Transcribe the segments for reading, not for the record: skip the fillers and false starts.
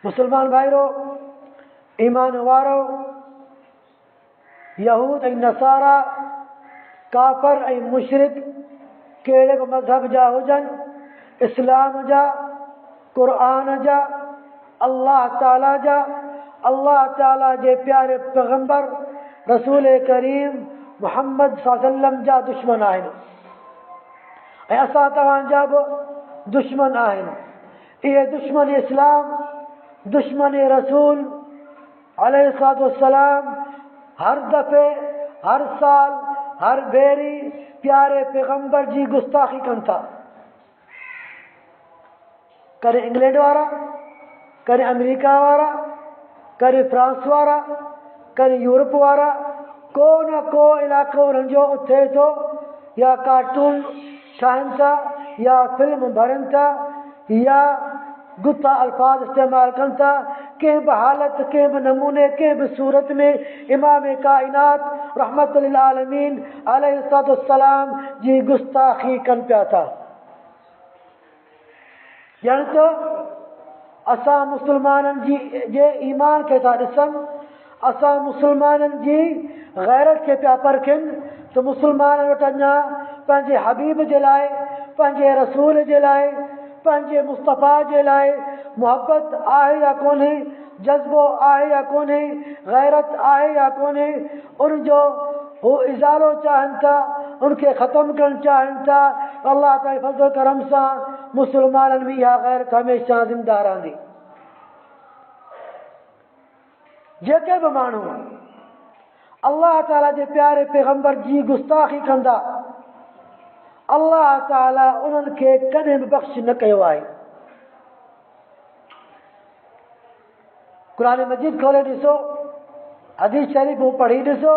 मुसलमान भाईरो ईमान वारो यहूद ऐं नसारा काफ़र ऐं मुशरिक कहिड़े बि मज़हब जा हुजनि, इस्लाम जा, क़ुर जा, अल्लाह ताला जा, अल्लाह ताला जे प्यारे पैगंबर रसूल करीम मुहम्मद सल्लल्लाहु जा दुश्मन आहिनि ऐं असां तव्हांजा बि दुश्मन आहिनि। इहे दुश्मन इस्लाम, दुश्मन रसूल अलैहिस्सलाम हर दफ़े, हर साल, हर भेरी प्यारे पैगंबर जी गुस्ताखी कनि था। कॾहिं इंग्लैंड वारा, कॾहिं अमेरिका वारा, कॾहिं फ्रांस वारा, कॾहिं यूरोप वारा, को न को इलाइक़ो उन्हनि जो थिए थो, या कार्टून ठाहिनि था, या फिल्म भरनि था, या गुता अल्फाज इस्तेमालु कनि था। कंहिं बि हालत, कंहिं बि नमूने, कंहिं बि सूरत में इमाम काइनात रहमतुल लिल आलमीन अलैहिस्सलाम जी गुस्ताखी कनि पिया था। ॼण त असां मुस्लमाननि जी जे ईमान खे था ॾिसनि, असां मुस्लमाननि जी गैरत खे पिया परखनि त मुस्लमान वटि अञा पंहिंजे हबीब जे लाइ, पंहिंजे रसूल जे लाइ, पंहिंजे मुस्तफ़ा जे लाइ मोहब्बत आहे या कोन्हे, जज़्बो आहे या कोन्हे, गैरत आहे या कोन्हे, उनजो हू इज़ालो चाहिनि था, उनखे ख़तमु करणु चाहिनि था। अल्लाह ताला फज़ल करम सां मुस्लमाननि में इहा गैरत हमेशह ज़िंदा रहंदी। जेके बि माण्हू अल्लाह ताला जे प्यारे पैगंबर जी गुस्ताखी कंदा, अल्लाह ताला उन्हनि खे कॾहिं बि बख़्श न कयो आहे। क़ुरान मजीद खोले ॾिसो, हदीस शरीफ़ पढ़ी ॾिसो।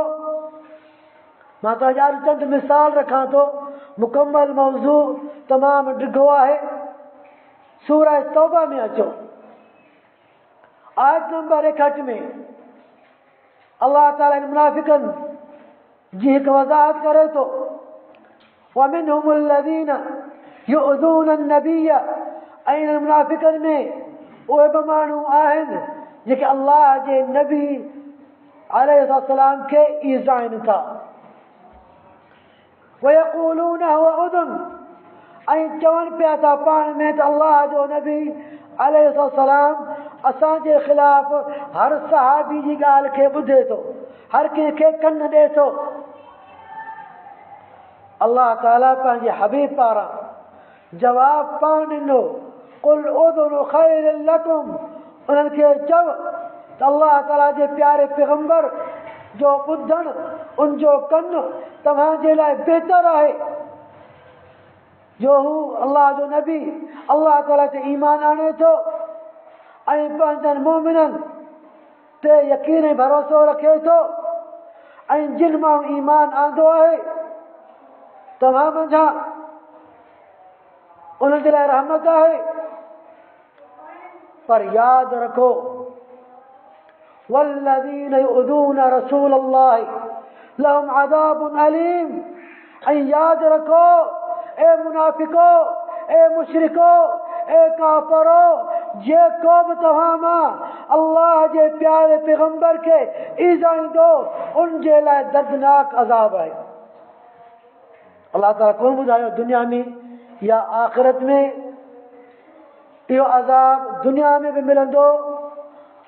मां त अॼु चंद मिसाल रखां थो, मुकम्मल मौज़ू तमामु डिघो आहे। सूरह तौबा में अचो, आयत नंबर 61 में अल्लाह ताला इन मुनाफ़िक़नि जी हिकु वज़ाहत करे थो, वमिनहुम अल्लज़ीन युअज़ून अन्नबिय, ऐं इन मुनाफ़िक़नि में उहे बि माण्हू आहिनि जेके अल्लाह जे नबी अलैहिस्सलाम खे ईज़ाइनि था। वयक़ूलून हुव उज़ुन, ऐं चवनि पिया था पाण में त अल्लाह जो नबी अलैहिस्सलाम असांजे ख़िलाफ़ हर सहाबी जी ॻाल्हि खे ॿुधे थो, हर कंहिंखे कन ॾिए थो। अल्लाह ताला पंहिंजे हबीब पारां जवाब पाण ॾिनो, कुल उज़ुनु ख़ैरुन लकुम, उन्हनि खे चओ त अल्लाह ताला जे प्यारे पैगंबर जो ॿुधणु, उनजो कन तव्हांजे लाइ बहितर आहे। जो हू अल्लाह जो नबी अल्लाह ताला ते ईमान आणे थो ऐं पंहिंजनि मोमिननि ते यकीन ऐं भरोसो रखे थो, ऐं जिन माण्हू ईमान आंदो आहे तव्हां मंझां उन्हनि जे लाइ रहमत आहे। पर यादि रखो, वल्लज़ीन युअज़ून रसूलल्लाह लहुम अज़ाबुन अलीम, ऐं यादि रखो ए मुनाफ़िको, ए मुशरिको, ए काफ़रो, जेको बि तव्हां मां अल्लाह जे प्यारे पैगंबर खे ईज़ाईंदो उन जे लाइ दर्दनाक अज़ाब आहे। अल्लाह ताला कोन ॿुधायो दुनिया में या आख़िरत में। इहो अज़ाब दुनिया में बि मिलंदो,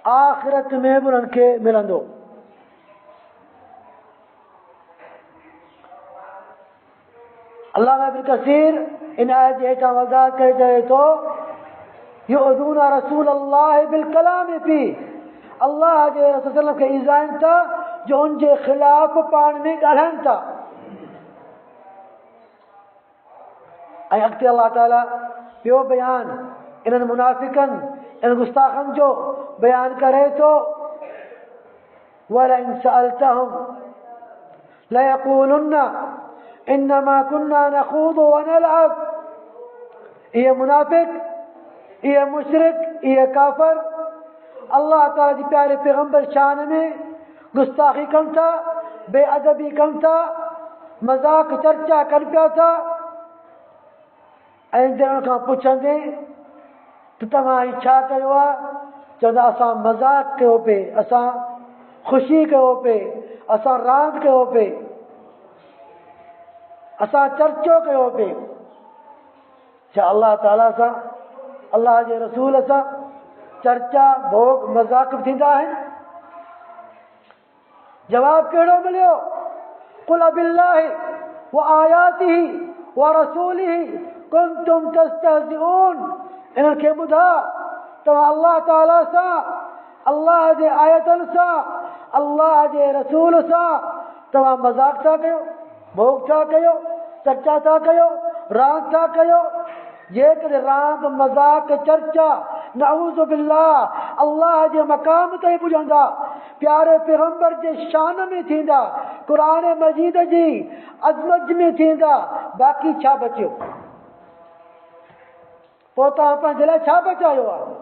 आख़िरत में बि उन्हनि खे मिलंदो। अल्लाह इब्न कसीर इन आयत जे हेठां वज़ाहत करे चवे थो, युअज़ून रसूलल्लाह बिल कलाम फी, अल्लाह जे रसूल खे ईज़ाइनि था जो उन जे ख़िलाफ़ पाण में ॻाल्हाइनि था। ऐं अॻिते अल्लाह ताला ॿियो बयान इन्हनि मुनाफ़िक़नि, इन गुस्ताखनि जो बयान करे थो, वलइन सअल्तहुम लयक़ूलुन्न इन्नमा कुन्ना नख़ूदु व नलअब। इहे मुनाफ़िक़, इहे मुशरिक, इहे काफ़र अल्लाह ताला जी प्यारे पैगंबर शान में गुस्ताखी कनि था, बेअदबी कनि था, मज़ाक चर्चा कनि पिया था। ऐं जन खां पुछंदे त तव्हां ही छा कयो आहे, चवंदा असां मज़ाक कयो पे, असां ख़ुशी कयो पे, असां रांदि कयो पे, असां चर्चो कयो पे। छा अल्लाह ताला सां, अल्लाह जे रसूल सां चर्चा भोग मज़ाक बि थींदा आहिनि? जवाब कहिड़ो मिलियो? कुल अबिल्लाहि व आयातिही व रसूलिही कुंतुम तस्तहज़िऊन। इन्हनि खे ॿुधा, तव्हां अल्लाह ताला सां, अल्लाह जे आयतनि सां, अल्लाह जे रसूल सां तव्हां मज़ाक था कयो, भोग था कयो, चर्चा था कयो, रांदि था कयो। जेकॾहिं रांदि मज़ाक चर्चा नऊज़ बिल्लाह अल्लाह जे मक़ाम ताईं पुॼंदा, प्यारे पैगंबर जे शान में थींदा, क़ुरान मजीद जी अज़मत में थींदा, बाक़ी छा बचियो? पोइ तव्हां पंहिंजे लाइ छा बचायो आहे?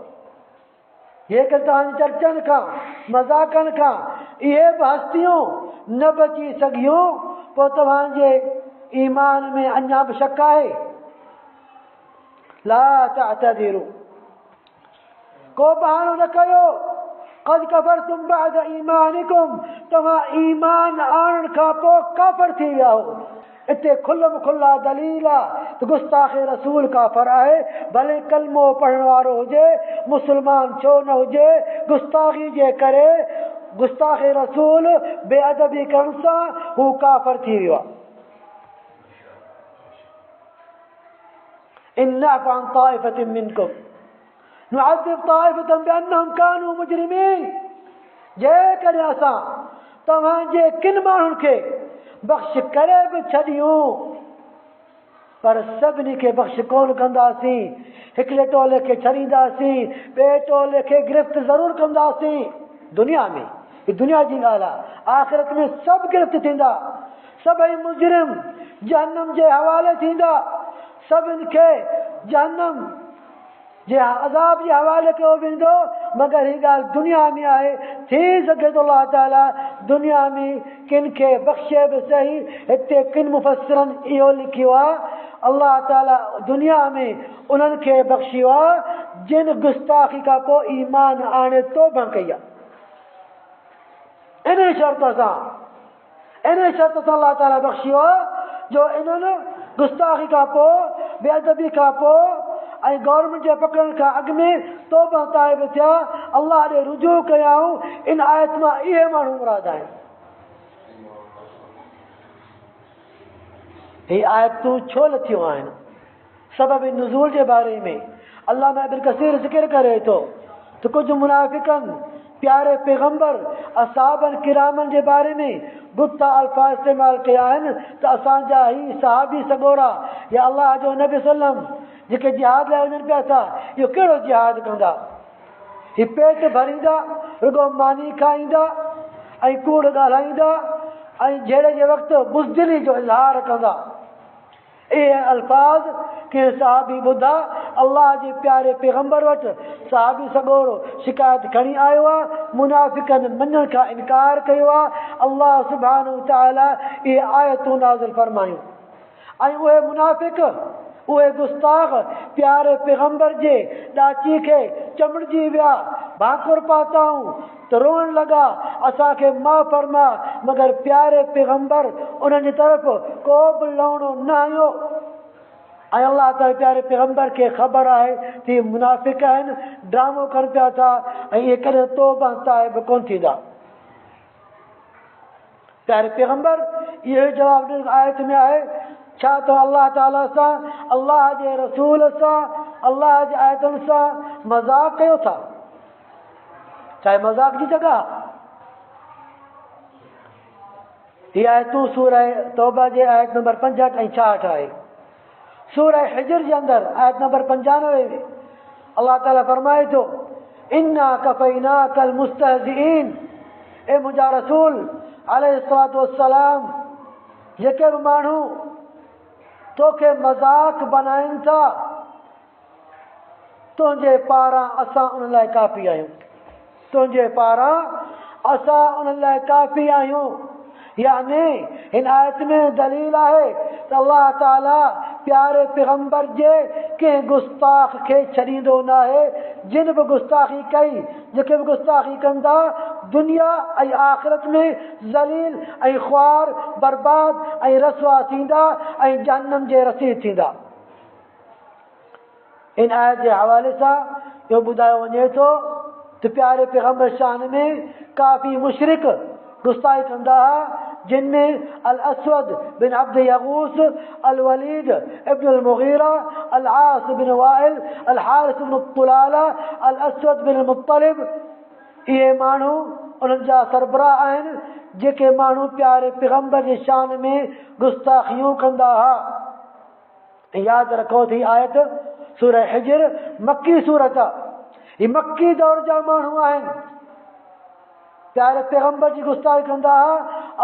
जेकर तव्हांजी चर्चनि खां मज़ाकनि खां इहे बि हस्तियूं न बची सघियूं, पोइ तव्हांजे ईमान में अञा बि शक आहे। ला तअतज़िरू, को बहानो न कयो। क़द कफ़रतुम बअद ईमानिकुम, तव्हां ईमान आणण खां पोइ काफ़िर थी विया हो। इते खुल्लम खुल्ला दलील आहे त गुस्ताख़ रसूल काफ़िर आहे। भले कलमो पढ़ण वारो हुजे, मुस्लमान छो न हुजे, गुस्ताख़ी जे करे, गुस्ताख़ रसूल बेअदबी करण सां हू काफ़िर थी वियो आहे। इन नअफ़ु अन ताइफ़तिन मिनकुम नुअज़्ज़िब ताइफ़तन बिअन्नहुम कानू मुजरिमीन। जेकॾहिं असां तव्हांजे किन माण्हुनि खे बख़्श करे बि छॾियूं, पर सभिनी खे बख़्श कोन कंदासीं। हिकिड़े टोले खे छॾींदासीं, ॿिए टोले खे गिरफ़्त ज़रूरु कंदासीं। दुनिया में ही दुनिया जी ॻाल्हि आहे। आख़िरत में सभु गिरफ़्त थींदा, सभई मुजरिम जहन्नम जे हवाले थींदा, सभिनि खे जहन्नम जे अज़ाब जे हवाले कयो वेंदो। मगर हीअ ॻाल्हि दुनिया में आहे। थी सघे थो अल्लाह ताला दुनिया में किन खे बख़्शे बि सही। हिते किन मुफ़स्सिरनि इहो लिखियो आहे, अल्लाह ताला दुनिया में उन्हनि खे बख़्शियो आहे जिन गुस्ताख़ी खां पोइ ईमान आणे तौबा कई आहे। इन शर्त सां अल्लाह ताला बख़्शियो आहे जो इन्हनि गुस्ताख़ी खां पोइ, बेअदबी खां पोइ ऐं गवर्नमेंट जे पकड़ण खां अॻु में तौबा ताइब थिया, अल्लाह ॾे रुजू कयाऊं। इन आयत मां इहे माण्हू मुराद आहिनि। ही आयतूं छो लथियूं आहिनि? सबब नुज़ूल जे बारे में अल्लामा इब्न कसीर ज़िक्र करे थो त कुझु मुनाफ़िक़नि प्यारे पैगंबर असहाबनि किरामनि जे बारे में गुस्सा अल्फाज़ इस्तेमाल कया आहिनि त असांजा ही सहाबी सॻोरा या अल्लाह जो नबी सल्लम जेके जिहाद लाइ वञनि पिया था, इहो कहिड़ो जिहाद कंदा? ही पेट भरींदा, रुगो मानी खाईंदा ऐं कूड़ ॻाल्हाईंदा ऐं जहिड़े जे वक़्तु बुज़दिली जो इज़हार कंदा। इहे अल्फाज़ के सहाबी ॿुधा, अल्लाह जे प्यारे पैगंबर वटि सहाबी सॻोरो शिकायत खणी आयो आहे। मुनाफ़िक़नि मञण खां इनकार कयो आहे। अल्लाह सुब्हानहू तआला इहे आयतूं नाज़िल फरमायूं ऐं उहे मुनाफ़िक़, उहे गुस्ताख़ प्यारे पैगंबर जे ॾाची खे चमड़जी विया, भाकुर पाताऊं त रोअण लॻा, असांखे माफ़ फरमा। मगर प्यारे पैगंबर उन्हनि जी तरफ़ को बि लवणो न आयो। ऐं अल्लाह ताला प्यारे पैगंबर खे ख़बर आहे त मुनाफ़िक़ आहिनि, ड्रामो कनि पिया था ऐं इहे कॾहिं तौबा ताइब कोन थींदा। प्यारे पैगंबर इहो जवाब ॾिनो आयत में आहे, छा तो अल्लाह ताला सां, अल्लाह जे रसूल सां, अल्लाह जे आयतुनि सां मज़ाक कयो था? चाहे मज़ाक जी जगह हीअ आयतूं सूरह तौबा जे आयत नंबर 65 ऐं 66 आहे। सूरह हिजर जे अंदरि आयत नंबर 95 में अल्लाह ताला फरमाए थो, इन्ना कफ़ैनाकल मुस्तहज़िईन। ए मुंहिंजा रसूल अलैहिस्सलातु वस्सलाम, जेके बि माण्हू तोखे मज़ाक बनाइनि था, तुंहिंजे पारां असां उन लाइ काफ़ी आहियूं। तुंहिंजे पारां असां उन लाइ काफ़ी आहियूं। यानी इन आयत में दलील है तो अल्लाह ताला प्यारे पैगंबर जे के गुस्ताख के छरींदो ना है जिन भी गुस्ताखी कई जेके भी गुस्ताखी कंदा दुनिया ऐं आखिरत में ज़लील ऐं ख्वार बर्बाद ऐं रसवा थींदा ऐं जहन्नम जे रसीद थींदा। इन आयत के हवाले से यो बुधायो वञे थो तो प्यारे पैगंबर शान में काफ़ी मुशरिक गुस्ताखी कंदा जिनमें अल असवद बिन अब्द यगूस, अल वलीद इब्न अल मुगीरा, अल आस बिन वाइल, अल हारिस बिन तुलाला, अल असवद बिन मुत्तलिब, ये मानू उन्हनि जा सरबराह आहिनि जेके मानू प्यारे पैगंबर जी शान में गुस्ताखियूं कंदा हा। यादि रखो थी आयत सूरह हिजर मक्की सूरत, ये मक्की दौर जा मानू आहिनि प्यारे पैगंबर जी गुस्ताखी कंदा हा।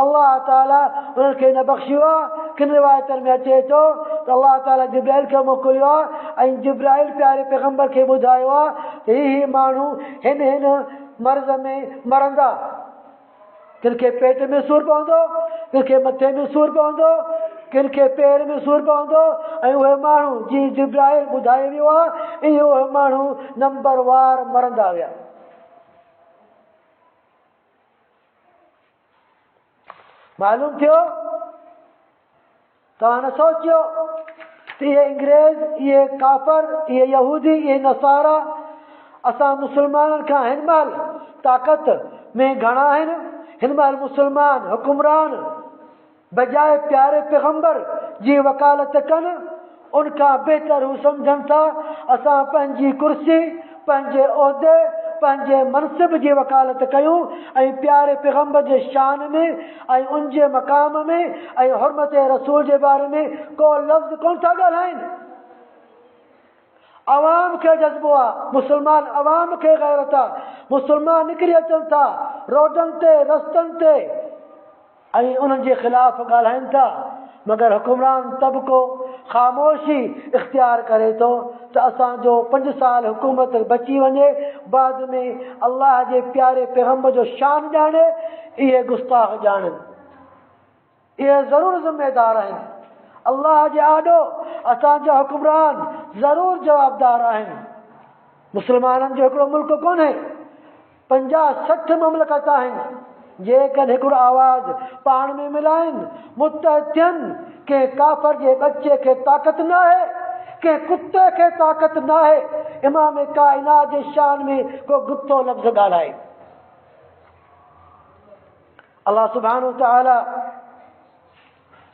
अल्लाह ताला उनखे न बख्शियो आहे। किन रिवायतनि में अचे थो त अल्लाह ताला जिब्राइल खे मोकिलियो आहे ऐं जिब्राइल प्यारे पैगंबर खे ॿुधायो आहे त ही माण्हू हिन हिन मर्ज़ में मरंदा। किन खे पेट में सूरु पवंदो, किन खे मथे में सूरु पवंदो, किन खे पेर में सूरु पवंदो ऐं उहे माण्हू जी जिब्राइल ॿुधाए वियो आहे ऐं उहे माण्हू नंबरवार मरंदा विया। मालूम थियो तव्हां न सोचियो त ये अंग्रेज़, ये काफ़र, ये यहूदी, ये नसारा असां मुसलमाननि खां हिन महिल ताक़त में घणा आहिनि। हिन महिल मुसलमान हुकुमरान बजाए प्यारे पैगंबर जी वकालत कनि उनखां बहितर हू सम्झनि था असां पंहिंजी कुर्सी, पंहिंजे उहिदे, पंहिंजे मनसिब जी वकालत कयूं ऐं प्यारे पैगंबर जे शान में ऐं उन जे मक़ाम में ऐं हुर्मत रसूल जे बारे में को लफ़्ज़ कोन था ॻाल्हाइनि। अवाम खे जज़्बो आहे, मुसलमान अवाम खे गैरत आहे, मुसलमान निकिरी अचनि था रोडनि ते रस्तनि ते ऐं उन्हनि जे ख़िलाफ़ ॻाल्हाइनि था, मगर हुकुमरान तबिको ख़ामोशी इख्तियार करे थो त असांजो 5 साल हुकूमत बची वञे, बाद में अल्लाह जे प्यारे पैगंबर जो शान ॼाणे इहे गुस्ताख ॼाणनि। इहे ज़रूरु ज़िम्मेदार आहिनि। अल्लाह जे आॾो असांजा हुकुमरान ज़रूरु जवाबदार आहिनि। मुसलमाननि जो हिकिड़ो मुल्क कोन्हे, 50-60 ममलकत आहिनि। जेकॾहिं हिकिड़ो आवाज़ पाण में मिलाइनि, मुतहद थियनि, के काफ़र जे बच्चे खे ताक़त न आहे, के कुते खे ताक़त न आहे इमाम काइनात जे शान में को गुत्तो लफ़्ज़ ॻाल्हाए। अल्लाह सुब्हानहु व तआला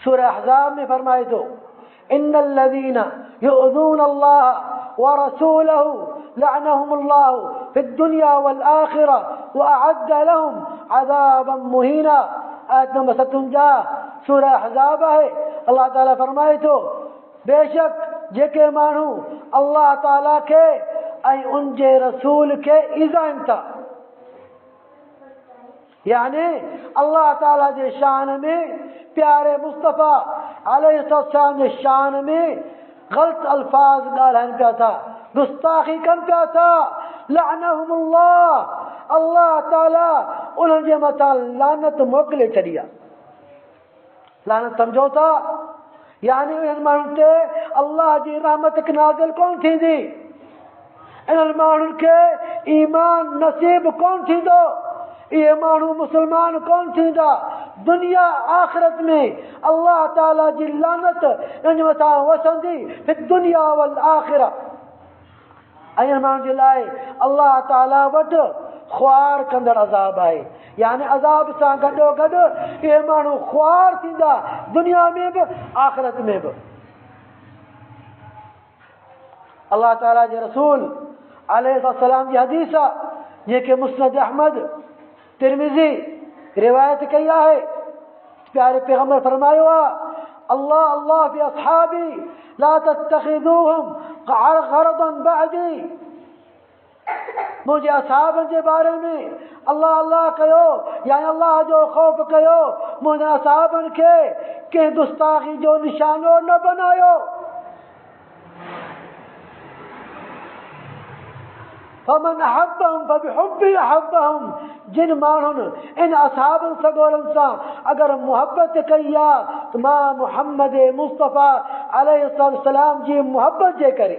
सूरह अहज़ाब में फरमाए थो इन्नल लज़ीना युअज़ून अल्लाह व रसूलहु लअनहुमुल्लाहु फिद दुनिया वल आखिरह व अअद्द लहुम अज़ाबन मुहीना। आयत नंबर 57 सूरह अहज़ाब है। अल्लाह ताला फरमाए थो बेशक जेके माण्हू अल्लाह ताला खे ऐं उन जे रसूल खे ईज़ाइनि था, यानी अल्लाह ताला जे शान में प्यारे मुस्तफ़ा अलैहिस्सलाम जे शान में ग़लत अल्फाज ॻाल्हाइनि पिया था, गुस्ताखी कनि पिया था। लअनहुमुल्लाह, अल्लाह ताला उन्हनि जे मथां लानत मोकिले छॾी आहे। लानत सम्झो था, यानी इन्हनि माण्हुनि ते अल्लाह जी रहमत नाज़िल कोन थींदी, इन्हनि माण्हुनि खे ईमान नसीब कोन थींदो, ये माण्हू मुसलमान कोन थींदा। दुनिया आखिरत में अल्लाह ताला जी लानत इन मथां वसंदी फिर दुनिया वल आखिरह। ऐं माण्हुनि जे लाइ अल्लाह ताला वटि ख्वार कंदड़ अज़ाब आहे, यानी अज़ाब सां गॾोगॾु इहे माण्हू ख्वार थींदा दुनिया में बि आखिरत में बि। अल्लाह ताला जे रसूल अलैहिस्सलाम जी हदीस आहे जेके मुस्नद अहमद तिरमिज़ी रिवायत कई आहे। प्यारे पैगंबर फरमायो आहे अल्लाह अल्लाह फी अस्हाबी ला तत्तखिज़ूहुम ग़रदन बअदी। मुंहिंजे असहाबनि जे बारे में अल्लाह अल्लाह कयो, यानी अल्लाह जो ख़ौफ़ कयो, मुंहिंजे असहाबनि खे कंहिं गुस्ताखी जो निशानो न बनायो। फमन अहब्बहुम फबिहुब्बी अहब्बहुम, जिन माण्हुनि इन असहाबनि सॻोरनि सां अगर मोहब्बत कई आहे त मां मुहम्मद मुस्तफ़ा अलैहिस्सलाम जी मोहब्बत जे करे।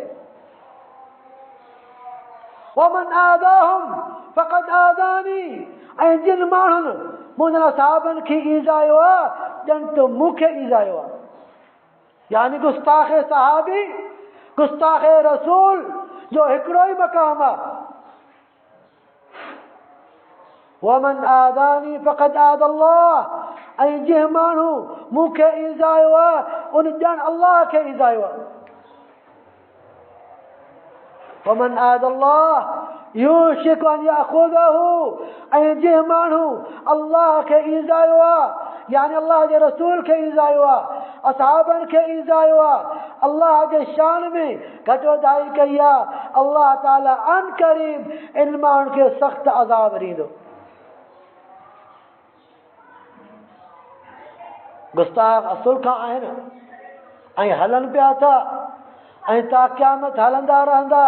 वमन आदाहुम फ़क़द आदानी, ऐं जिन माण्हुनि मुंहिंजनि असहाबनि खे ईज़ायो आहे ॼण त मूंखे ईज़ायो आहे। यानी गुस्ताख़ सहाबी गुस्ताख़ रसूल जो हिकिड़ो ई मक़ाम आहे। वमन आदानी फ़क़द आदल्लाह, ऐं जंहिं माण्हू मूंखे ईज़ायो आहे उन ॼण अल्लाह खे ईज़ायो आहे। वमन आदल्लाह यूशिक अन याख़ुज़हु, ऐं जंहिं माण्हू अल्लाह खे ईज़ायो आहे यानी अल्लाह जे रसूल खे ईज़ायो आहे, असहाबनि खे ईज़ायो आहे, अल्लाह जे शान में घटि वधाई कई आहे, अल्लाह ताला अन क़रीब इन माण्हुनि खे सख़्तु अज़ाब ॾींदो। गुस्ताख़ असुल खां आहिनि ऐं हलनि पिया था ऐं ता क़यामत हलंदा रहंदा।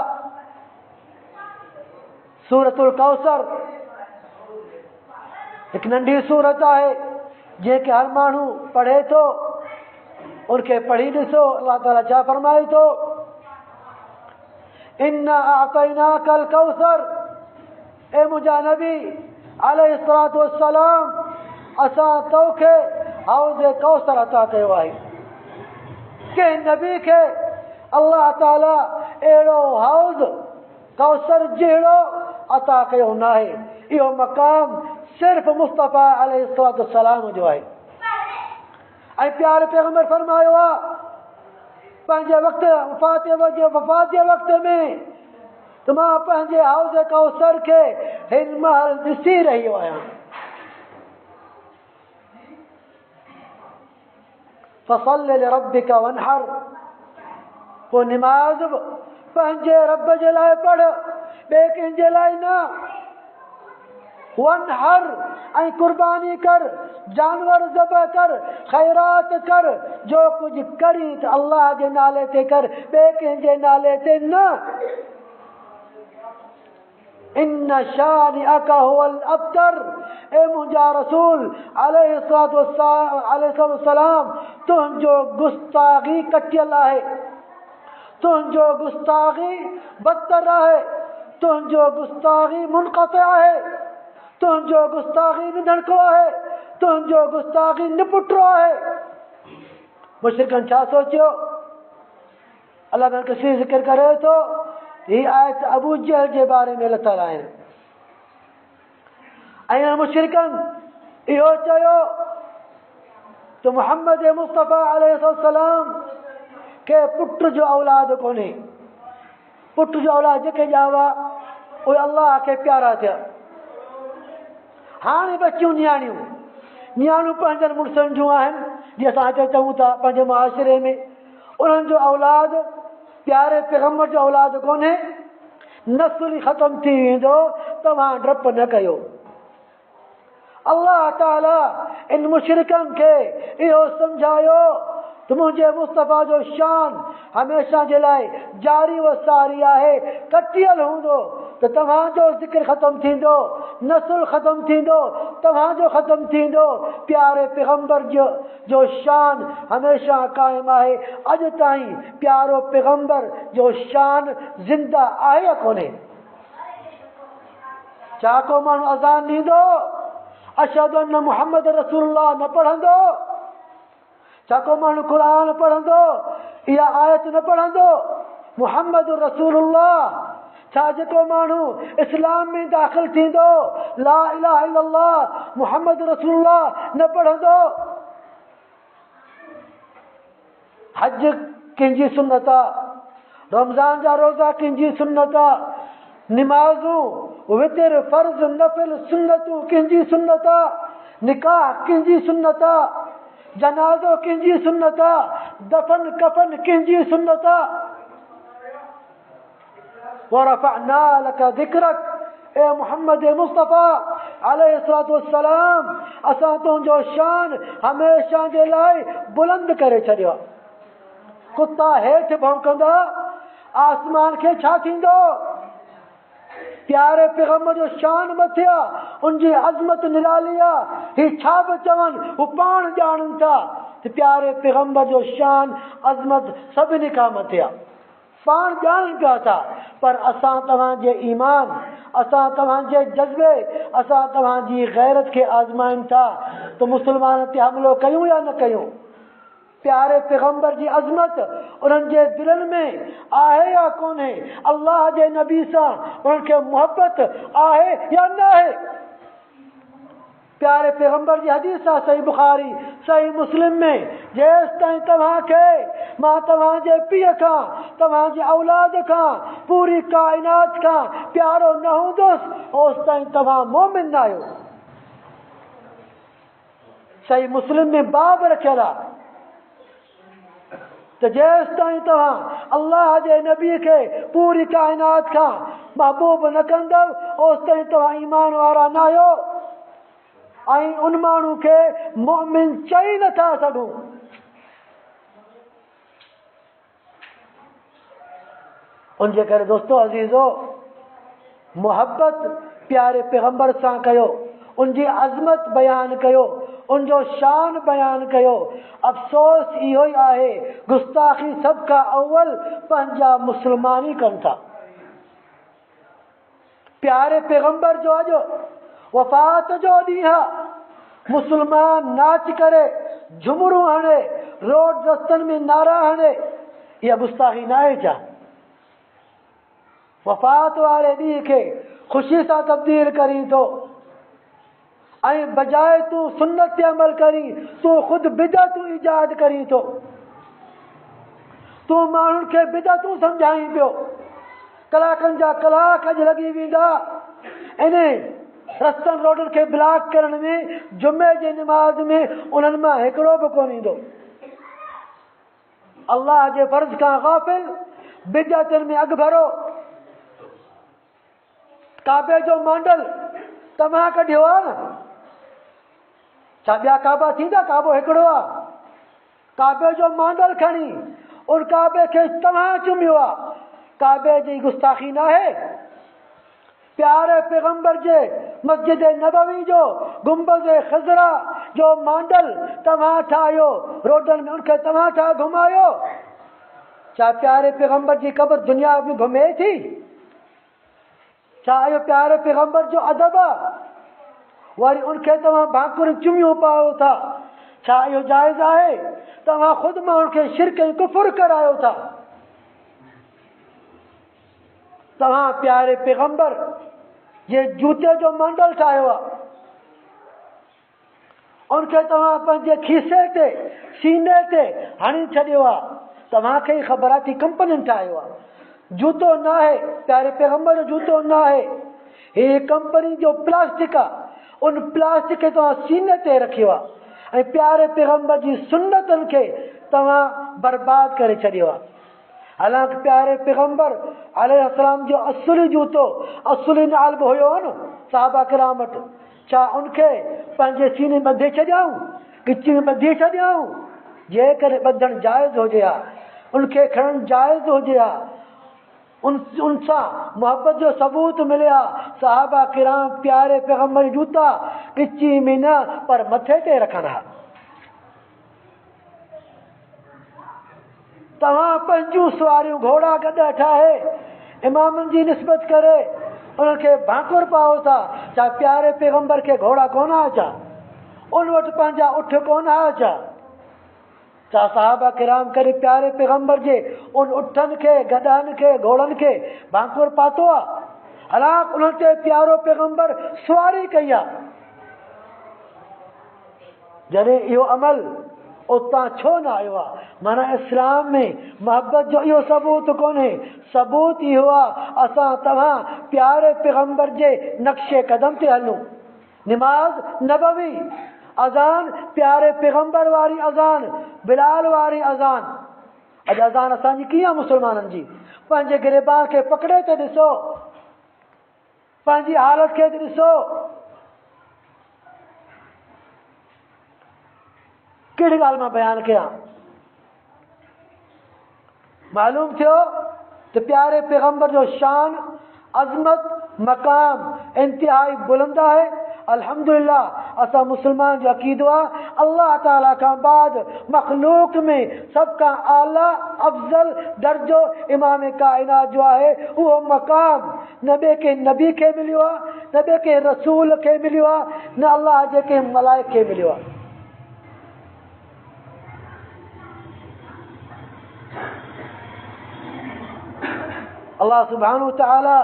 सूरतुल कौसर हिकु नंढी सूरत आहे जंहिंखे हर माण्हू पढ़े थो, उनखे पढ़ी ॾिसो अल्लाह ताला छा फरमाए थो। इन्ना अअतैनाकल कौसर, ए मुंहिंजा नबी अलैहिस्सलातु वस्सलाम, असां तोखे हौज़ कौसर अता कयो आहे। कंहिं नबी खे अल्लाह ताला अहिड़ो हौज़ कौसर जहिड़ो अता कयो न आहे। इहो मक़ाम सिर्फ़ मुस्तफ़ा अलैहिस्सलातु वस्सलाम जो आहे। ऐं प्यारे पैगंबर फरमायो आहे पंहिंजे वफ़ात जे वक़्त में त मां पंहिंजे हौज़ कौसर खे हिन महिल ॾिसी रहियो आहियां। फसल्लि लिरब्बिका वनहर, पोइ निमाज़ बि पंहिंजे रब जे लाइ पढ़, ॿिए कंहिंजे लाइ न। वनहर, ऐं कुर्बानी कर, जानवर ज़बह कर, ख़ैरात कर, जो कुझु करी त अल्लाह जे नाले ते कर, ॿिए कंहिंजे नाले ते न। इन्न शानिअक हुवल अब्तर, ए मुंहिंजा रसूल अलैहिस्सलातु वस्सलाम, तुंहिंजो गुस्ताख़ी कटियल आहे, तुंहिंजो गुस्ताख़ी बदतर आहे, तुंहिंजो गुस्ताख़ी मुनक़ति आहे, तुंहिंजो गुस्ताख़ी निधड़को आहे, तुंहिंजो गुस्ताख़ी निपुटरो आहे। मुशरिकनि छा सोचियो? अल्लाह ताला कसीर ज़िक्र करे थो। हीअ आयत अबू जहल जे बारे में लथल आहिनि। ऐं मुशरिकनि इहो चयो त मुहम्मद मुस्तफ़ा अलैहिस्सलाम के पुट जो औलाद कोन्हे। पुट जो औलाद जेके ॼावा उहे अल्लाह खे प्यारा थिया। हाणे बचियूं नियाणियूं पंहिंजनि मुड़ुसनि जूं आहिनि, जीअं असां हिते चऊं था पंहिंजे मुआशिरे में, उन्हनि जो औलाद प्यारे पैगंबर जो औलाद कोन्हे। नस्ल ख़तम थी वेंदो, तव्हां डप न कयो। अल्लाह ताला इन मुशरिकनि खे इहो सम्झायो त मुंहिंजे मुस्तफ़ा जो शान हमेशा जे लाइ जारी व सारी आहे। कटियल हूंदो त तव्हांजो ज़िक्र ख़तम थींदो, नस्ल ख़तम थींदो, तव्हांजो ख़तम थींदो। प्यारे पैगंबर जो शान हमेशा क़ाइमु आहे। अॼु ताईं प्यारो पैगंबर जो शान ज़िंदा आहे या कोन्हे? छा को माण्हू अज़ान ॾींदो अशहदु अन्न मुहम्मद रसूलुल्लाह न पढ़ंदो? छा को माण्हू क़ुरान पढ़ंदो, इहा आयत न पढ़ंदो मुहम्मद रसूलुल्लाह? छा जेको माण्हू इस्लाम में दाख़िल थींदो ला इलाहा इल्लल्लाह मुहम्मद रसूलुल्लाह न पढ़ंदो? हज कंहिंजी सुन्नत आहे, रमज़ान जा रोज़ा कंहिंजी सुन्नत आहे, निमाज़ूं वितर फर्ज़ नफ़िल सुन्नतूं कंहिंजी सुन्नत आहे, निकाह कंहिंजी सुन्नत आहे, जनाज़ो कंहिंजी सुन्नत आहे, दफ़न कफ़न कंहिंजी सुन्नत आहे। वरफ़अना लक ज़िक्रक, ए मुहम्मद मुस्तफ़ा अलैहिस्सलातु वस्सलाम, असां तुंहिंजो शान हमेशा जे लाइ बुलंद करे छॾियो। कुता हेठि भौंकंदा, आसमान खे छा थींदो? प्यारे पैगंबर जो शान मथे आहे उनजी अज़मत निराली आहे। ही छा बि चवनि हू पाण ॼाणनि था त प्यारे पैगंबर जो शान अज़मत सभिनी खां मथे आहे, पाण ॼाणनि पिया था। पर असां तव्हांजे ईमान, असां तव्हांजे जज़्बे, असां तव्हांजी गैरत खे आज़माइनि था त मुस्लमान ते हमिलो कयूं या न कयूं। प्यारे पैगंबर जी अज़मत उन्हनि जे दिलनि में आहे या कोन्हे, अल्लाह जे नबी सां उन्हनि खे मुहबत आहे या न आहे। प्यारे पैगंबर जी हदीस आहे सही बुखारी सही मुस्लिम में, जेसिताईं तव्हांखे मां तव्हांजे पीउ खां, तव्हांजी औलाद खां, पूरी काइनात खां प्यारो न हूंदुसि ओसिताईं तव्हां मोमिन न आहियो। सही मुस्लिम में बाब रखियल आहे त जेसिताईं तव्हां अल्लाह जे नबी खे पूरी काइनात खां महबूब न कंदव ओसिताईं तव्हां ईमान वारा न आहियो। ऐं उन माण्हू खे मोमिन चई नथा सघूं। उनजे करे दोस्तो अज़ीज़ो, मुहबत प्यारे पैगंबर सां कयो, उनजी अज़मत बयान कयो, उनजो शान बयान कयो। अफ़सोस इहो ई आहे गुस्ताखी सभ खां अव्वल पंहिंजा मुस्लमान ई कनि था। प्यारे पैगंबर जो अॼु वफ़ात जो ॾींहुं आहे, मुस्लमान नाच करे, झुमरूं हणे, रोड रस्तनि में नारा हणे, इहा गुस्ताखी न आहे छा? वफ़ात वारे ॾींहं खे ख़ुशी सां तब्दील करी थो ऐं बजाए तूं सुन्नत ते अमल करी तूं ख़ुदि बिदअतूं ईजाद करी थो। तूं माण्हुनि खे बिदअतूं सम्झाई पियो। कलाकनि जा कलाक अॼु लॻी वेंदा इन रस्तनि रोडनि खे ब्लॉक करण में, जुमे जी निमाज़ में उन्हनि मां हिकिड़ो बि कोन ईंदो। अल्लाह जे फर्ज़ खां गाफ़िल, बिदअतुनि में अॻु भरो। काबे जो मांडल तव्हां कढियो आहे न, छा ॿिया काबा थींदा? काबो हिकिड़ो आहे। काबे जो मांडल खणी उन काबे खे तव्हां चुमियो आहे, काबे जी गुस्ताखी न आहे। प्यारे पैगंबर जे मस्जिद नबवी जो गुंबद ख़ज़रा जो मांडल तव्हां ठाहियो, रोडनि में उनखे तव्हां छा घुमायो? छा प्यारे पैगंबर जी क़ब्र दुनिया में घुमे थी? छा इहो प्यारे पैगंबर जो अदब आहे? वरी उनखे तव्हां भाकुर चुमियूं पायो था। छा इहो जाइज़ आहे? तव्हां ख़ुदि माण्हुनि खे शिरक ऐं कुफ़ुर करायो था। तव्हां प्यारे पैगंबर जे जूते जो मांडल ठाहियो आहे, उनखे तव्हां पंहिंजे खीसे ते, सीने ते हणी छॾियो आहे। तव्हांखे ई ख़बर आहे त कंपनियुनि ठाहियो आहे। जूतो न आहे, प्यारे पैगंबर जो जूतो न आहे, हे कंपनी जो प्लास्टिक आहे। उन प्लास्टिक खे तव्हां सीने ते रखियो आहे ऐं प्यारे पैगंबर जी सुन्नतनि खे तव्हां बर्बाद करे छॾियो आहे। हालांकि प्यारे पैगंबर अलैहिस्सलाम जो असुली जूतो, असुली नाल बि हुयो न सहाबा किराम वटि। छा उनखे पंहिंजे सीने में ॿधे छॾियाऊं, गिची में ॿधे छॾियाऊं? जेकॾहिं ॿधणु जाइज़ हुजे हा, उनखे खणणु जाइज़ हुजे हा, उनसां मोहब्बत जो सबूत मिले हा, सहाबा किराम प्यारे पैगंबर जूता गिची में न पर मथे ते रखनि हा। तव्हां पंहिंजूं सवारियूं घोड़ा गॾ ठाहे इमामनि जी निस्बत करे उन्हनि खे भाकुर पाओ था। छा प्यारे पैगंबर खे घोड़ा कोन आहे छा? उन वटि पंहिंजा उठ कोन आहे छा? छा सहाबा किराम करे प्यारे पैगंबर जे उन उठनि खे, गॾनि खे, घोड़नि खे भाकुर पातो आहे? हालांकि उन्हनि ते प्यारो पैगंबर सवारी कई आहे। जॾहिं इहो अमल उतां छो न आयो आहे? माना इस्लाम में मोहब्बत जो इहो सबूत कोन्हे। सबूत इहो आहे असां तव्हां प्यारे पैगंबर जे नक्शे कदम ते हलूं। निमाज़ नबवी, अज़ान प्यारे पैगंबर वारी अज़ान, बिलाल वारी अज़ान। अॼु अज़ान असांजी कीअं मुस्लमाननि जी? पंहिंजे गिरबान खे पकड़े ते ॾिसो, पंहिंजी हालत खे ॾिसो। कहिड़ी ॻाल्हि मां बयानु कयां? मालूम थियो त प्यारे पैगंबर जो शान, अज़मत, मकाम इंतहाई बुलंद है। अल्हम्दुलिल्लाह असा मुसलमान जो अकीदो आहे अल्लाह ताला का बाद मखलूक में सबका आला अफजल दर्जो इमाम कायनात जो है वो मकाम नबी के मिलियो आहे, नबी के रसूल के मिलियो आहे, न अल्लाह जे के मलाइक के मिलियो आहे। अल्लाह सुब्हानहु व तआला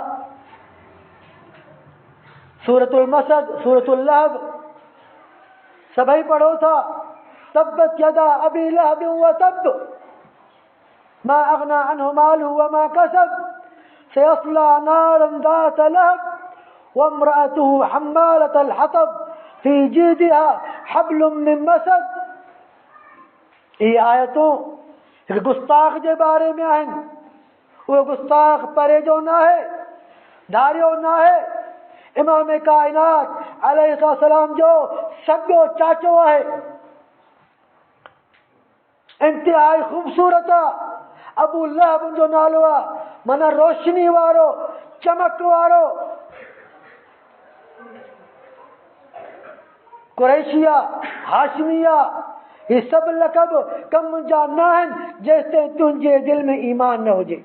सूरतुल मसद, सूरतुल लहब सभी पढ़ो था। तब्बत यदा अबी लहब व तब मा अगना अन्हु मालुहु व मा कसब सयस्ला नारन ज़ात लहब व इम्रअतुहु हम्मालतल हतब फी जीदिहा हब्लुम मिन मसद। ये आयतों एक गुस्ताख के बारे में आहिनि। वो गुस्ताख परेजो ना है, धारियो ना है। इमाम कायनात अलैहिस्सलाम जो सॻो चाचो है, इंतहाई खूबसूरत आहे। अबू लहब जो नालो आहे माना रोशनी वारो, चमक वारो। कुरैशिया, हाशमिया, ये सब लक़ब कम जा न आहिनि जेसिताईं तुंहिंजे दिल में ईमान न हुजे।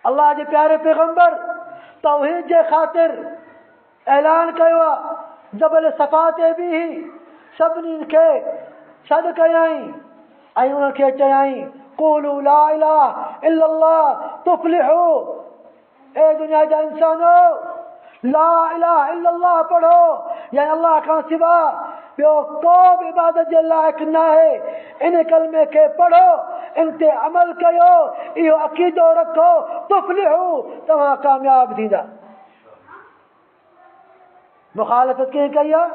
अल्लाह जे प्यारे पैगंबर तौहीद जे ख़ातिर ऐलान कयो आहे। जबल सफ़ा ते बि सभिनी खे सॾु कयई ऐं उनखे चयई क़ूलू ला इलाहा इल्लल्लाह तुफ़्लिहू। ए दुनिया जा इंसानो ला इलाहा इल्लल्लाह पढ़ो, यानी अल्लाह खां सिवा ॿियो को बि इबादत जे लाइक़ न आहे। इन कलमे खे पढ़ो, इन ते अमल कयो, इहो अक़ीदो रखो, तुफ़्लिहू तव्हां कामयाब थींदा। मुखालफ़त कीअं कई आहे?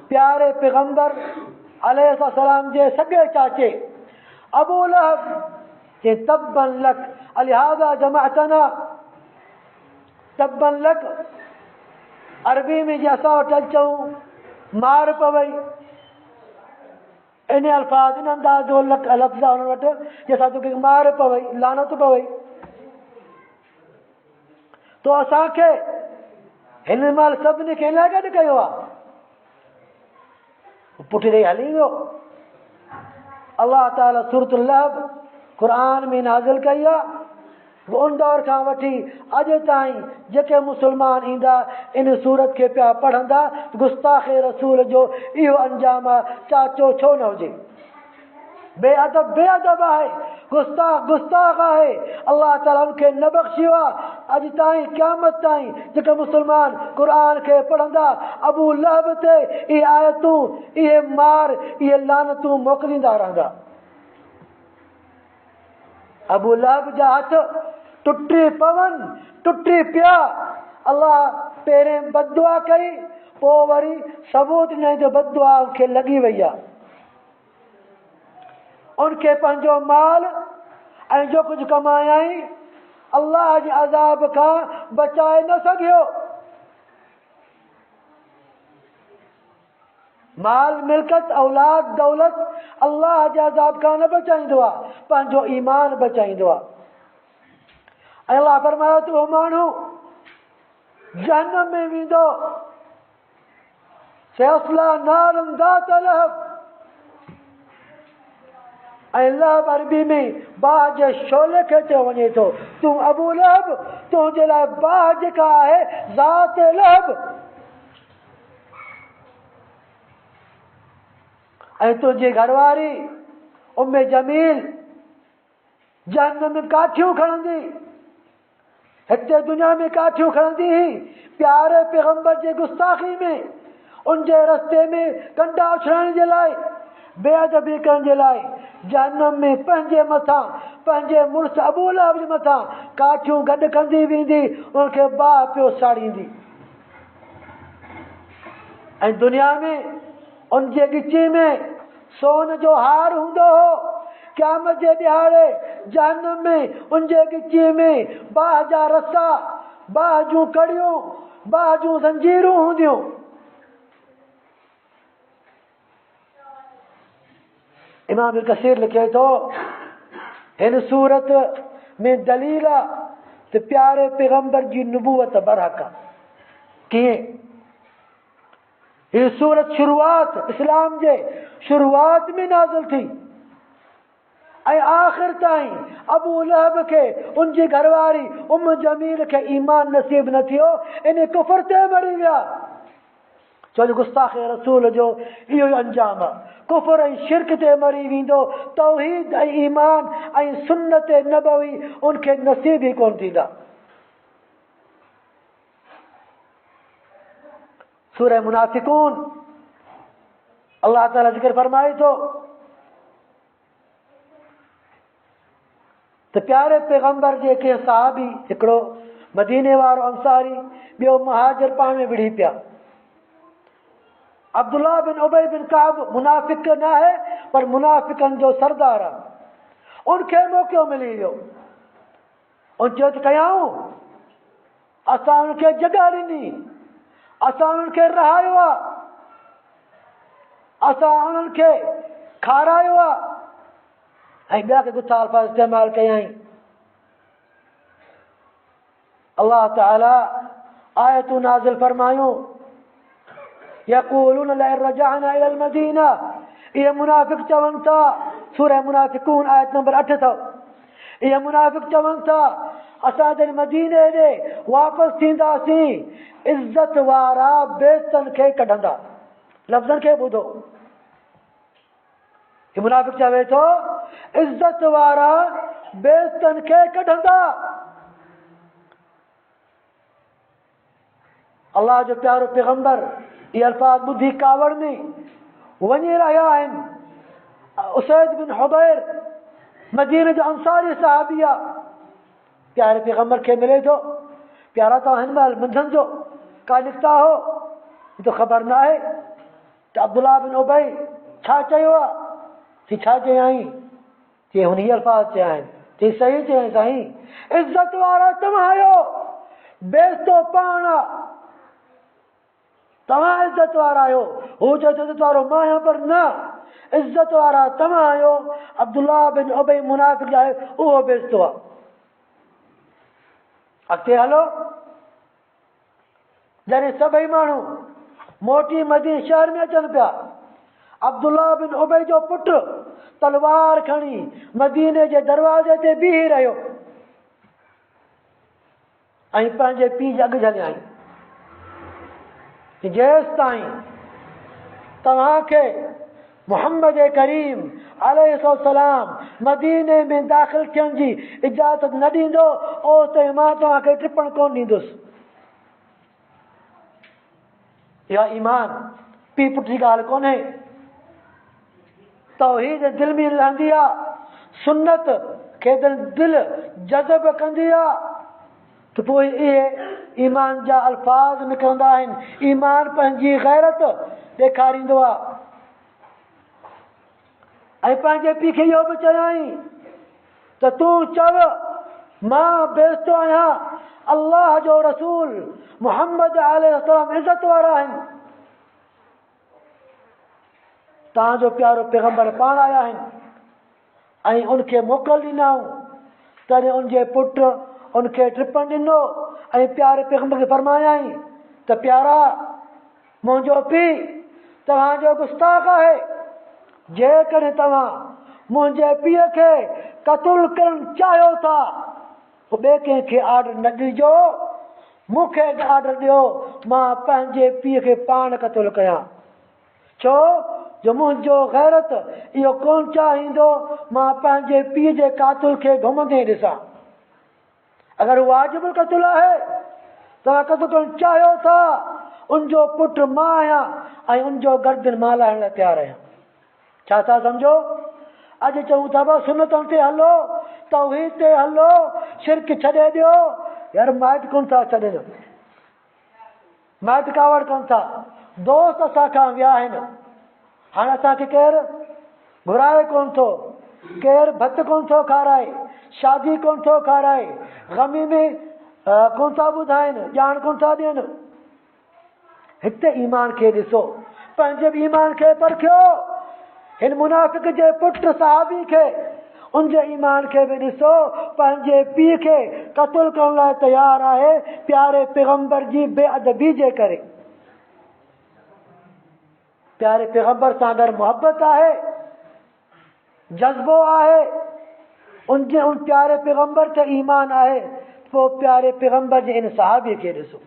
प्यारे पैगंबर अलैहिस्सलाम जे सॻे चाचे अबू लहब जे तब्बन लक अलिहाज़ा जमअतना। तब्बन लक अरबी में जे असां वटि चऊं मार पवई, इन अल्फाज़ इन अंदाज़ जो लफ़्ज़ आहे उन वटि जंहिंसां तोखे मार पवई, लानत पवई। तो असांखे हिन महिल सभिनी खे लाइ गॾु कयो आहे, पुठि ॾेई हली वियो। अल्लाह ताला सूरतुल लहब क़ुरान में नाज़िल कई आहे। उन दौर खां वठी अॼु ताईं जेके मुसलमान ईंदा इन सूरत खे पिया पढ़ंदा, गुस्ताखे रसूल जो इहो अंजाम आहे। चाचो छो न हुजे? बेअदब बेअदब आहे, गुस्ताख गुस्ताख आहे। अल्लाह ताला उनखे न बख़्शियो आहे। अॼु ताईं क़यामत ताईं जेके मुसलमान क़ुरान खे पढ़ंदा अबू लहब ते इहे आयतूं, इहे मार, इहे लानतूं मोकिलींदा रहंदा। अबू लहब जा हथ टुटी पवनि, टुटी पिया। अल्लाह पहिरें बददुआ कई, पोइ वरी सबूत ॾिनई जो बददुआ खे लॻी वई आहे। उनखे पंहिंजो माल ऐं जो कुझु कमायई अल्लाह जे अज़ाब खां बचाए न सघियो। माल मिल्कत औलाद दौलत अल्लाह जे अज़ाब खां न बचाईंदो आहे, पंहिंजो ईमान बचाईंदो आहे। अल्लाह फरमायो त उहो माण्हू जहन्नम में वेंदो। सयस्ला नारन ज़ात लहब। ऐं लहब अरबी में बाहि जे शोले खे चयो वञे थो। तूं अबू लहब, तुंहिंजे लाइ बाहि जेका आहे ज़ात लहब। ऐं तुंहिंजी घरवारी उम्मे जमील जहन्नम में काठियूं खणंदी, हिते दुनिया में काठियूं खणंदी ही प्यारे पैगंबर जे गुस्ताखी में, उनजे रस्ते में कंडा उछलण जे लाइ, बेअदबी करण जे लाइ जहन्नम में पंहिंजे मथां, पंहिंजे मुड़ुस अबू लहब जे मथां काठियूं गॾु कंदी वेंदी, उनखे बाहि पियो साड़ींदी। ऐं दुनिया में उनजे ॻिची में सोन जो हार हूंदो हो। क़यामत जे ॾियारे जहन्नम में उनजे ॻिची में बाहि जा रसा, बाहि जूं कड़ियूं, बाहि जूं ज़ंजीरूं हूंदियूं। इमाम इब्न कसीर लिखे थो हिन सूरत में दलील त प्यारे पैगंबर जी नबूवत बरहक कीअं? हीअ सूरत शुरूआत इस्लाम जे शुरूआत में नाज़िल थी ऐं आख़िर ताईं अबू लहब खे उनजी घरवारी उम जमील खे ईमान नसीब न थियो, इन कुफर ते मरी विया। छो जो गुस्ताख़ रसूल जो इहो ई अंजाम आहे, कुफर ऐं शिरक ते मरी वेंदो, तौहीद ऐं ईमान ऐं सुन्नत नबवी उनखे नसीब ई कोन थींदा। सूरह मुनाफिकून अल्लाह ताला ज़िक्र फरमाए थो त प्यारे पैगंबर जे के सहाबी, हिकिड़ो मदीने वारो अंसारी, ॿियो मुहाजिर पाण में विढ़ी पिया। अब्दुल्ला बिन उबई बिन काब मुनाफिक न आहे पर मुनाफिकनि जो सरदार आहे। उनखे मौक़ो मिली वियो, उन चयो त कयाऊं, असां उनखे जॻह ॾिनी, असां उन्हनि खे रहायो आहे, असां उन्हनि खे खारायो आहे ऐं ॿिया के गुथा अल्फाज़ इस्तेमाल कयाई। अल्लाह ताला आयतूं नाज़िल फरमायूं, यक़ूलून लइन रजअना इलल मदीना, इहे मुनाफ़िक चवनि था, सूरह मुनाफ़िकून आयत नंबर 8 अथव। इहे मुनाफ़िक चवनि था असां जॾहिं मदीने ॾे वापसि थींदासीं इज़त वारा बेइज़तनि खे कढंदा। लफ़्ज़नि खे ॿुधो, हीउ मुनाफ़िक चवे थो इज़त वारा बेइज़तनि खे कढंदा। अल्लाह जो प्यारो पैगंबर इहे अल्फाज़ ॿुधी कावड़ में वञी रहिया आहिनि। उसैद बिन हुदैर मदीने जो अंसारी सहाबी आहे, प्यारे पैगंबर खे मिले थो, प्यारा तव्हां हिन महिल मंझंदि जो का निकिता हो, तो ख़बर न आहे त अब्दुल्ला बिन उबई छा चयो आहे? थी छा चयाई? चई हुन ही अल्फाज़ चया आहिनि। थी सही चयाई साईं, इज़त वारा तव्हां आहियो, बेइज़तो पाण आहे, तव्हां इज़त वारा आहियो। हू चए थो इज़त वारो मां आहियां, पर न, इज़त वारा तव्हां आहियो। अब्दुल्ला बिन उबई मुनाफ़िक जो आहे उहो बेइज़तो आहे। अॻिते हलो, जॾहिं सभई माण्हू मोटी मदीने शहर में अचनि पिया, अब्दुल्ला बिन उबई जो पुटु तलवार खणी मदीने जे दरवाज़े ते बीही रहियो ऐं पंहिंजे पीउ जे अॻु झलियाई, जेसि ताईं तव्हांखे मोहम्मद करीम अलैहिस्सलाम मदीने में दाख़िल थियण जी इजाज़त न ॾींदो, ओसि ताईं मां तव्हांखे टिपण कोन ॾींदुसि। इहा ईमान पीउ पुट जी ॻाल्हि कोन्हे, तौहीद दिलि में रहंदी आहे, सुन्नत खे दिलि जज़ब कंदी आहे, त पोइ इहे ईमान जा अल्फाज़ निकिरंदा आहिनि। ईमान पंहिंजी गैरत ॾेखारींदो आहे। ऐं पंहिंजे पीउ खे इहो बि चयाई त तूं चव मां बेइज़तो आहियां, अल्लाह जो रसूल मोहम्मद अलैहिस्सलाम इज़त वारा आहिनि, तव्हांजो प्यारो पैगंबर पाण आया आहिनि ऐं उनखे मोकल ॾिनऊं। तॾहिं उनजे पुटु उनखे टिपण ॾिनो ऐं प्यारे पैगंबर खे फरमायाई त प्यारा मुंहिंजो पीउ तव्हांजो गुस्ताख़ आहे, जेकॾहिं तव्हां मुंहिंजे पीउ खे क़तल करणु चाहियो था पोइ ॿिए कंहिंखे ऑर्डर न ॾिजो, मूंखे ऑर्डर ॾियो, मां पंहिंजे पीउ खे पाण क़तल कयां। छो जो मुंहिंजो गैरत इहो कोन चाहींदो मां पंहिंजे पीउ जे क़ातिल खे घुमंदे ॾिसां। अगरि वाजिबुल क़तल आहे, तव्हां क़तल करणु चाहियो था, उनजो पुटु मां आहियां ऐं उनजो गर्दन मां लाहिण लाइ तयारु आहियां। छा था सम्झो? अॼु चऊं था बसि सुन्नतनि ते हलो, तौहीद ते हलो, शिरक छॾे ॾियो। यार माइट कोन था छॾनि, माइट कावड़ कोन था, दोस्त असांखां विया आहिनि, हाणे असांखे केरु घुराए कोन थो, केरु भत कोन थो खाराए, शादी कोन थो खाराए, ग़मी में कोन था ॿुधाइनि, ॼाण कोन था ॾियनि। हिते ईमान खे ॾिसो, पंहिंजे ईमान खे परखियो। हिन मुनाफ़िक जे पुट सहाबी खे उनजे ईमान के भी ॾिसो, पंहिंजे पीउ खे क़त्ल करण लाइ तयारु आहे प्यारे पैगंबर जी बेअदबी जे करे। प्यारे पैगंबर सां अगरि मोहब्बत आहे, जज़्बो आहे, उन प्यारे पैगंबर ते ईमान आहे, पोइ प्यारे पैगंबर जे इन सहाबी खे ॾिसो।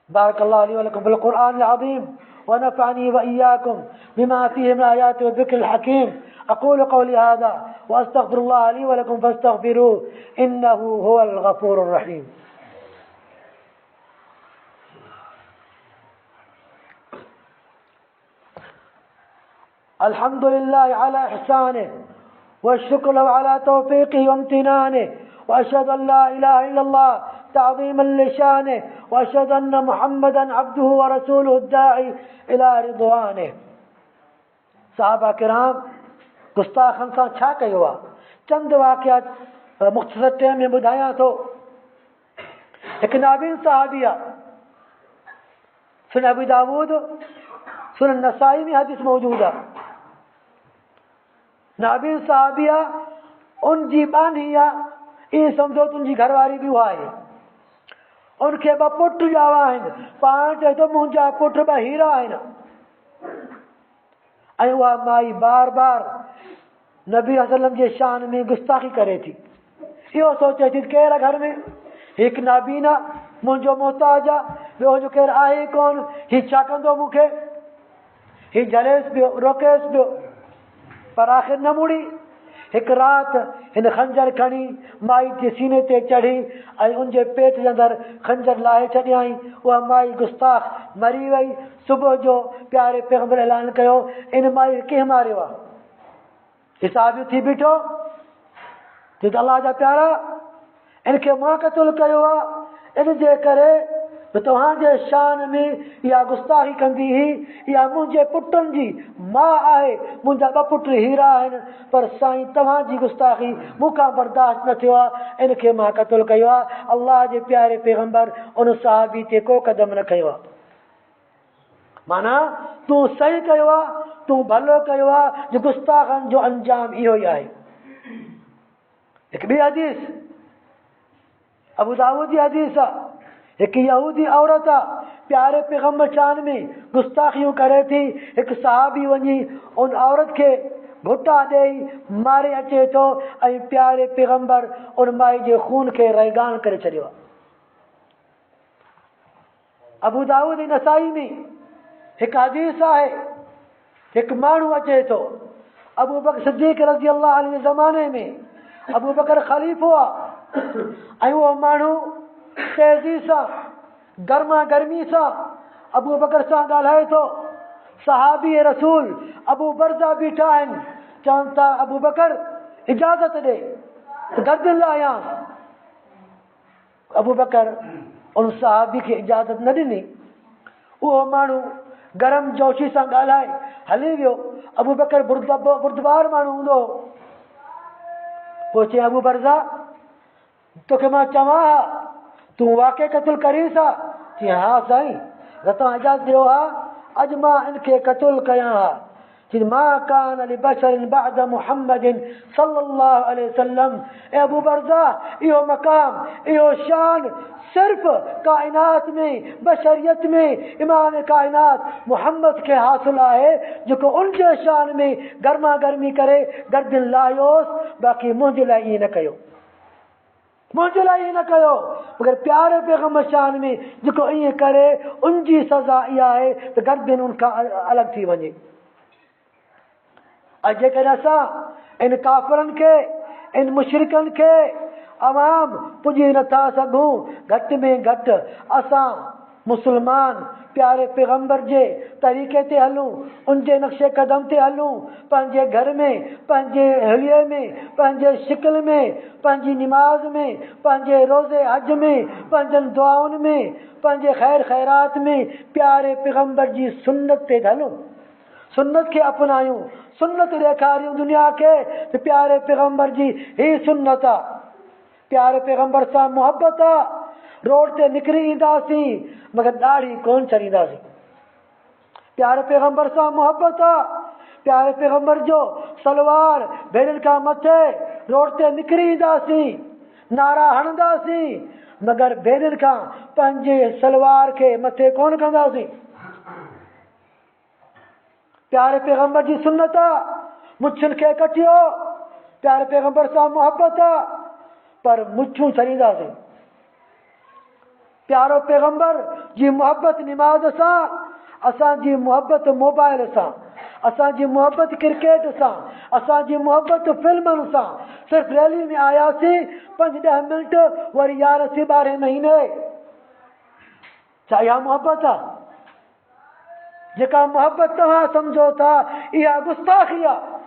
बारकल्लाहु ली व लकुम बिल क़ुरआनिल अज़ीम ونفعني وإياكم بما فيه من الآيات والذكر الحكيم أقول قولي هذا وأستغفر الله لي ولكم فاستغفروه إنه هو الغفور الرحيم. الحمد لله على إحسانه والشكر له على توفيقه وامتنانه وأشهد أن لا إله إلا الله تعظيما لشانه وأشهد أن محمدا عبده ورسوله الداعي إلى رضوانه. साहबा किराम गुस्ताखनि सां छा कयो आहे? चंद वाक़ियात मुख़्तसर टाइम में ॿुधायां थो। हिकु नाबीन सहाबी आहे, सुन अबू दाऊद, सुन नसाई में हदीस मौजूद आहे। नाबीन सहाबी आहे, उनजी बानी आहे, ईअं सम्झो तुंहिंजी घरवारी बि उहा आहे। उनखे ॿ पुट ॼावा आहिनि, पाण चए थो मुंहिंजा पुट ॿ हीरा आहिनि। ऐं उहा माई बार बार नबी वसल्लम जे शान में गुस्ताखी करे थी। इहो सोचे थी केरु घर में हिकु नाबीन आहे, मुंहिंजो मोहताज आहे, ॿियो जो केरु आहे कोन, हीउ छा कंदो मूंखे, हीउ जलेसि पियो, रोकेसि पियो। पर आख़िर न मुड़ी। हिकु राति हिन खंजर खणी माई जे सीने ते चढ़ी ऐं उनजे पेट जे अंदरि खंजर लाहे छॾियईं। उहा माई गुस्ताख मरी वई। सुबुह जो प्यारे पैगंबर ऐलान कयो, इन माई कंहिं मारियो आहे? हिसाब थी बीठो त अलाह जा प्यारा, इनखे मां क़त्ल कयो आहे, इन जे करे त तव्हांजे शान में इहा गुस्ताखी कंदी हुई। इहा मुंहिंजे पुटनि जी माउ आहे, मुंहिंजा ॿ पुट हीरा आहिनि, पर साईं तव्हांजी गुस्ताखी मूंखां बर्दाश्त न थियो आहे, इनखे मां क़त्ल कयो आहे। अलाह जे प्यारे पैगंबर उन सहाबी ते को क़दम न खयो आहे। माना तूं सही कयो आहे, तूं भलो कयो आहे, जो गुस्ताखनि जो अंजाम इहो ई आहे। हिकु ॿी हदीस अबू दाऊद जी हदीस आहे। हिकु यहूदी औरत आहे, प्यारे पैगंबर शान में गुस्ताखियूं करे थी। हिकु सहाबी वञी उन औरत खे घुटा ॾेई मारे अचे थो ऐं प्यारे पैगंबर उन माई जे खून खे रैगान करे छॾियो आहे। अबू दाऊद नसाई में हिकु हदीस आहे, हिकु माण्हू अचे थो, अबू बकर सिद्दीक़ रज़ी अल्लाह अन्हु जे ज़माने में अबू बकर ख़लीफ़ो आहे ऐं उहो माण्हू तेज़ी सां गर्मा गर्मी सां अबू बकर सां ॻाल्हाए थो। सहाबी रसूल अबू बरज़ा बीठा आहिनि, चवनि था अबू बकर इजाज़त ॾे गर्दन लाहियां। अबू बकर उन सहाबी खे इजाज़त न ॾिनी। उहो माण्हू गरम जोशी सां ॻाल्हाए हली वियो। अबू बकर बुर्दबार माण्हू हूंदो। पोइ चई अबू बरज़ा, तोखे मां चवां तूं वाक़ई क़त्ल करीस हा? चई हा साईं, तव्हां इजाज़त ॾियो हा, अॼु मां इनखे क़त्ल कयां हा। चई मा कान लिबशरिन बअद मुहम्मदिन सल्लल्लाहु अलैहि वसल्लम। ए अबू बरज़ा, इहो मक़ाम, इहो शान सिर्फ़ काइनात में, बशरियत में इमाम काइनात मोहम्मद खे हासिल आहे, जेको उनजे शान में गर्मा गर्मी करे गर्दन लाहियोसि। बाक़ी मुंहिंजे लाइ ईअं न कयो, मुंहिंजे लाइ ईअं न कयो। मगर प्यारे पैगंबर शान में जेको ईअं करे उनजी सज़ा इहा आहे त गर्दन उनखां अलॻि थी वञे। अॼु जेकॾहिं असां इन काफ़िरनि खे, इन मुशरिकनि खे अवाम पुॼी नथा सघूं, घटि में घटि असां मुस्लमान प्यारे पैगंबर जे तरीक़े ते हलूं, उनजे नक्शे कदम ते हलूं, पंहिंजे घर में, पंहिंजे हलिये में, पंहिंजे शिकिल में, पंहिंजी निमाज़ में, पंहिंजे रोज़े हज में, पंहिंजनि दुआउनि में, पंहिंजे ख़ैर ख़ैरात में प्यारे पैगंबर जी सुन्नत ते हलूं, सुन्नत खे अपनायूं, सुन्नत ॾेखारियूं दुनिया खे त प्यारे पैगंबर जी ही सुन्नत आहे। प्यारे पैगंबर सां मोहब्बत आहे। रोड ते निकिरी ईंदासीं मगर ॾाढ़ी कोन छॾींदासीं। प्यारे पैगंबर सां मोहब्बत आहे। प्यारे पैगंबर जो सलवार भेड़न का मथे रोड ते निकरी ईंदासीं नारा हणंदासीं मगर भेड़न का पंहिंजे सलवार के मथे कोन कंदासीं। प्यारे पैगंबर जी सुन्नत मुछन के कटियो प्यारे पैगंबर सां मोहब्बत पर मुछूं छॾींदासीं। प्यारो पैगंबर जी मोहब्बत निमाज़ सां असांजी मोहब्बत मोबाइल सां असांजी मोहब्बत क्रिकेट सां असांजी मोहब्बत फिल्मनि सां सिर्फ़ रैली में आयासीं 5-10 मिनट वरी 11-12 महीने। छा इहा मोहब्बत आहे? जेका मोहब्बत तव्हां सम्झो था इहा गुस्ताखी आहे।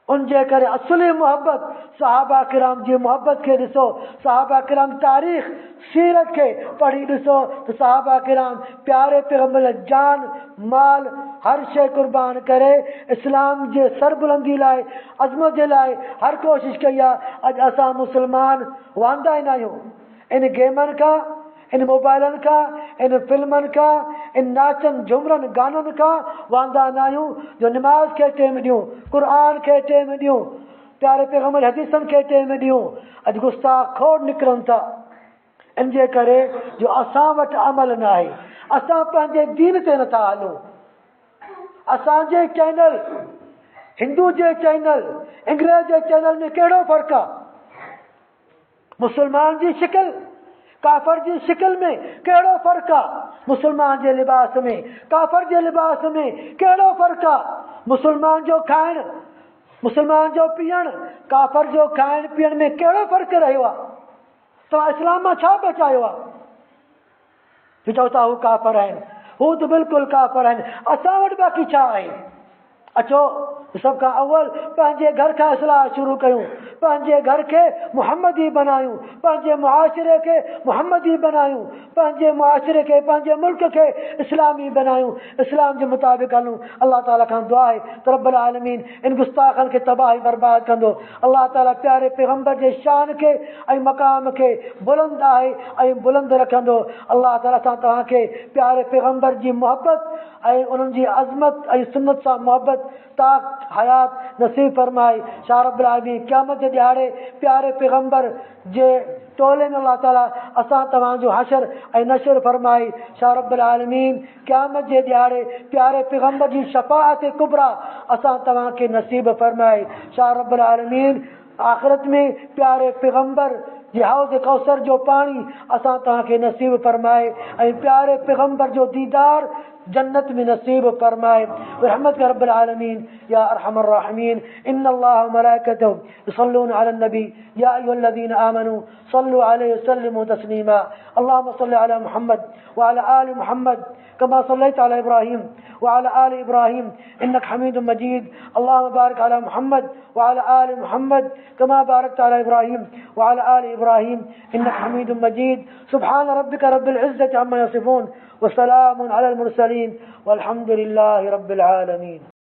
उनजे करे असली मोहब्बत सहाबा किराम जी मोहब्बत के ॾिसो। सहाबा किराम तारीख़ सीरत के पढ़ी ॾिसो तो सहाबा किराम प्यारे पैगंबर जान माल हर शइ कुर्बान करे इस्लाम जे सरबुलंदी लाइ अज़मत जे लाइ हर कोशिश कई आहे। अॼु असां मुस्लमान वांदा ई न आहियूं इन गेमनि खां इन मोबाइलनि खां इन फिल्मनि खां इन नाचनि झुमरनि गाननि खां वांदा न आहियूं जो निमाज़ खे टाइम ॾियूं क़ुर खे टाइम ॾियूं प्यारे पैगंबर हदीसनि खे टाइम ॾियूं। अॼु गुस्ताख खोड़ निकिरनि था इन जे करे जो असां वटि अमल न आहे। असां पंहिंजे दीन ते नथा हलूं। असांजे चैनल हिंदू जे चैनल अंग्रेज जे चैनल में कहिड़ो फ़र्क़ु आहे? मुस्लमान जी शिकिल काफ़र जी शिकिल में कहिड़ो फ़र्क़ु आहे? मुस्लमान जे लिबास में काफ़र जे लिबास में कहिड़ो फ़र्क़ु आहे? मुस्लमान जो खाइण मुस्लमान जो पीअण काफ़र जो खाइण पीअण में कहिड़ो फ़र्क़ु रहियो आहे? तव्हां इस्लाम मां छा बचायो आहे? चओ था हू काफ़र आहिनि हू त बिल्कुलु काफ़र आहिनि। असां वटि बाक़ी छा आहे? अचो सभ खां अव्वल पंहिंजे घर खां इस्लाह शुरू कयूं पंहिंजे घर खे मुहम्मदी बनायूं पंहिंजे मुआशिरे खे मुहम्मदी बनायूं पंहिंजे मुआशिरे खे पंहिंजे मुल्क खे इस्लामी बनायूं इस्लाम जे मुताबिक़ हलूं। अल्लाह ताला खां दुआ आहे त रब्बुल आलमीन इन गुस्ताखनि खे तबाही बर्बाद कंदो। अल्लाह ताला प्यारे पैगंबर जे शान खे ऐं मक़ाम खे बुलंद आहे ऐं बुलंद रखंदो। अल्लाह ताला सां तव्हांखे प्यारे पैगंबर जी मोहब्बत ऐं उन्हनि जी अज़मत ऐं सुन्नत सां मोहब्बत ताक़ हयात नसीब फरमाए। शाह रब्बुल आलमीन क़यामत जे ॾियारे प्यारे पैगंबर जे टोले में अल्लाह ताला असां तव्हांजो हशर ऐं नशर फरमाए। शाह रब्बुल आलमीन क़यामत जे ॾियारे प्यारे पैगंबर जी शफ़ाअत कुबरा असां तव्हांखे नसीब फरमाए। शाह रब्बुल आलमीन आख़िरत में प्यारे पैगंबर जे हौज़ कौसर जो पाणी असां तव्हांखे नसीब फरमाए ऐं प्यारे पैगंबर जो दीदार जन्नत में नसीब फरमाए रहमत या रब्बुल आलमीन या अरहमर राहिमीन। इन्नल्लाह व मलाइकतहु युसल्लूना अलन नबी या अय्युहल्लज़ीना आमनू सल्लु अलैहि वसल्लिमू तस्लीमा। अल्लाहुम्मा सल्लि अला मुहम्मद व अला आलि मुहम्मद कमा सल्लैता अला इब्राहीम व अला आलि इब्राहीम इन्नका हमीदुम मजीद। अल्लाहुम्मा बारिक अला मुहम्मद व अला आलि मुहम्मद कमा बारकता अला इब्राहीम व अला आलि इब्राहीम इन्नका हमीदुम मजीद। सुब्हान रब्बिका रब्बिल इज्जति अम्मा यसिफून व सलामुन अलल मुरसलीन वल्हम्दुलिल्लाहि रब्बिल आलमीन।